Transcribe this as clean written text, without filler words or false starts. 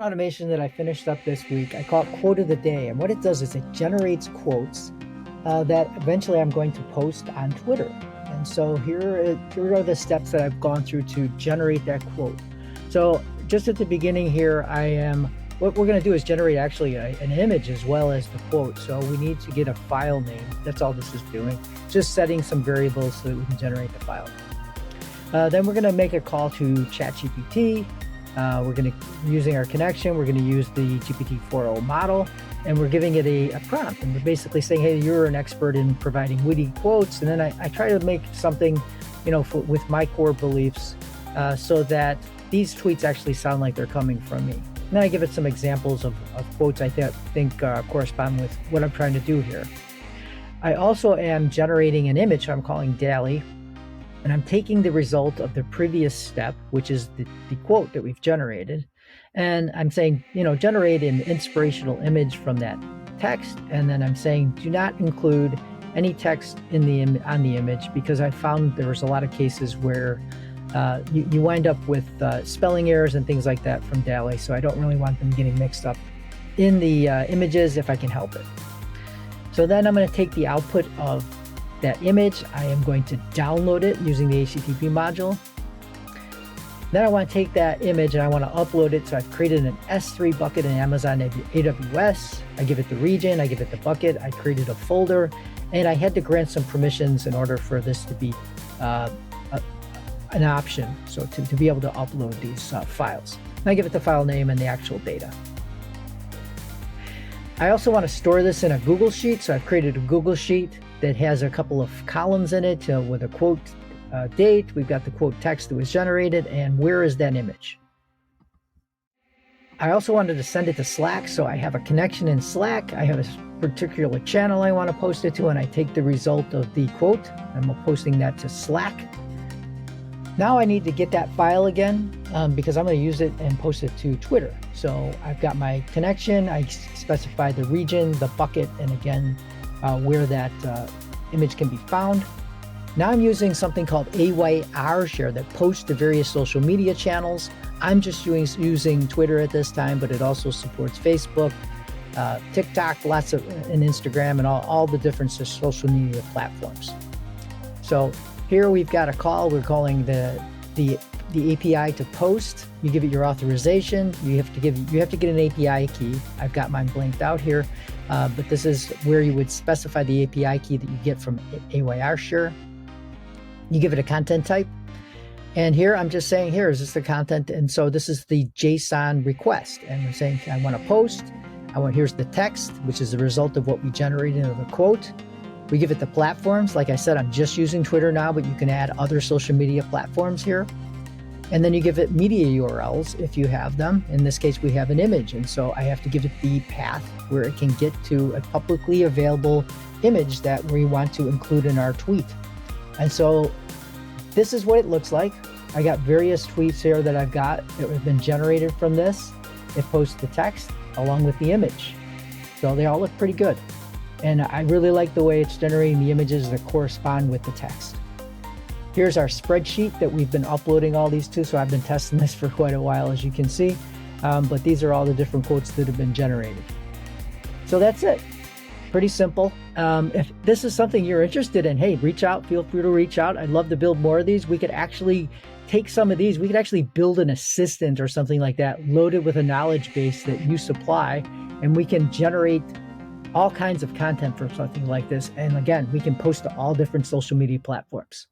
Automation that I finished up this week. I call it Quote of the Day. And what it does is it generates quotes that eventually I'm going to post on Twitter. And so here are the steps that I've gone through to generate that quote. So just at the beginning here, what we're going to do is generate actually an image as well as the quote. So we need to get a file name. That's all this is doing. Just setting some variables so that we can generate the file name. Then we're going to make a call to ChatGPT. Using our connection, we're going to use the GPT-4o model, and we're giving it a prompt. And we're basically saying, hey, you're an expert in providing witty quotes. And then I try to make something, with my core beliefs so that these tweets actually sound like they're coming from me. And then I give it some examples of quotes I think correspond with what I'm trying to do here. I also am generating an image I'm calling DALL-E. And I'm taking the result of the previous step, which is the quote that we've generated. And I'm saying, generate an inspirational image from that text. And then I'm saying, do not include any text on the image, because I found there was a lot of cases where you wind up with spelling errors and things like that from DALL-E. So I don't really want them getting mixed up in the images if I can help it. So then I'm going to take the output of that image. I am going to download it using the HTTP module. Then I want to take that image and I want to upload it. So I've created an S3 bucket in Amazon AWS. I give it the region, I give it the bucket, I created a folder, and I had to grant some permissions in order for this to be an option. So to be able to upload these files. And I give it the file name and the actual data. I also want to store this in a Google Sheet. So I've created a Google Sheet that has a couple of columns in it with a quote date. We've got the quote text that was generated, and where is that image. I also wanted to send it to Slack, so I have a connection in Slack. I have a particular channel I want to post it to, and I take the result of the quote. I'm posting that to Slack. Now I need to get that file again because I'm going to use it and post it to Twitter. So I've got my connection, I specify the region, the bucket, and again, where that image can be found. Now I'm using something called AYR Share that posts to various social media channels. I'm just using Twitter at this time, but it also supports Facebook, TikTok, and Instagram, and all the different social media platforms. So here we've got a call. We're calling the API to post. You give it your authorization. You have to get an API key. I've got mine blanked out here, but this is where you would specify the API key that you get from AYR Share. You give it a content type, and here I'm just saying, here is this the content, and so this is the JSON request, and we're saying I want to post. Here's the text, which is the result of what we generated in the quote. We give it the platforms. Like I said, I'm just using Twitter now, but you can add other social media platforms here. And then you give it media URLs if you have them. In this case, we have an image. And so I have to give it the path where it can get to a publicly available image that we want to include in our tweet. And so this is what it looks like. I got various tweets here that I've got that have been generated from this. It posts the text along with the image. So they all look pretty good. And I really like the way it's generating the images that correspond with the text. Here's our spreadsheet that we've been uploading all these to. So I've been testing this for quite a while, as you can see. But these are all the different quotes that have been generated. So that's it. Pretty simple. If this is something you're interested in, hey, reach out. Feel free to reach out. I'd love to build more of these. We could actually take some of these. We could actually build an assistant or something like that, loaded with a knowledge base that you supply, and we can generate all kinds of content for something like this. And again, we can post to all different social media platforms.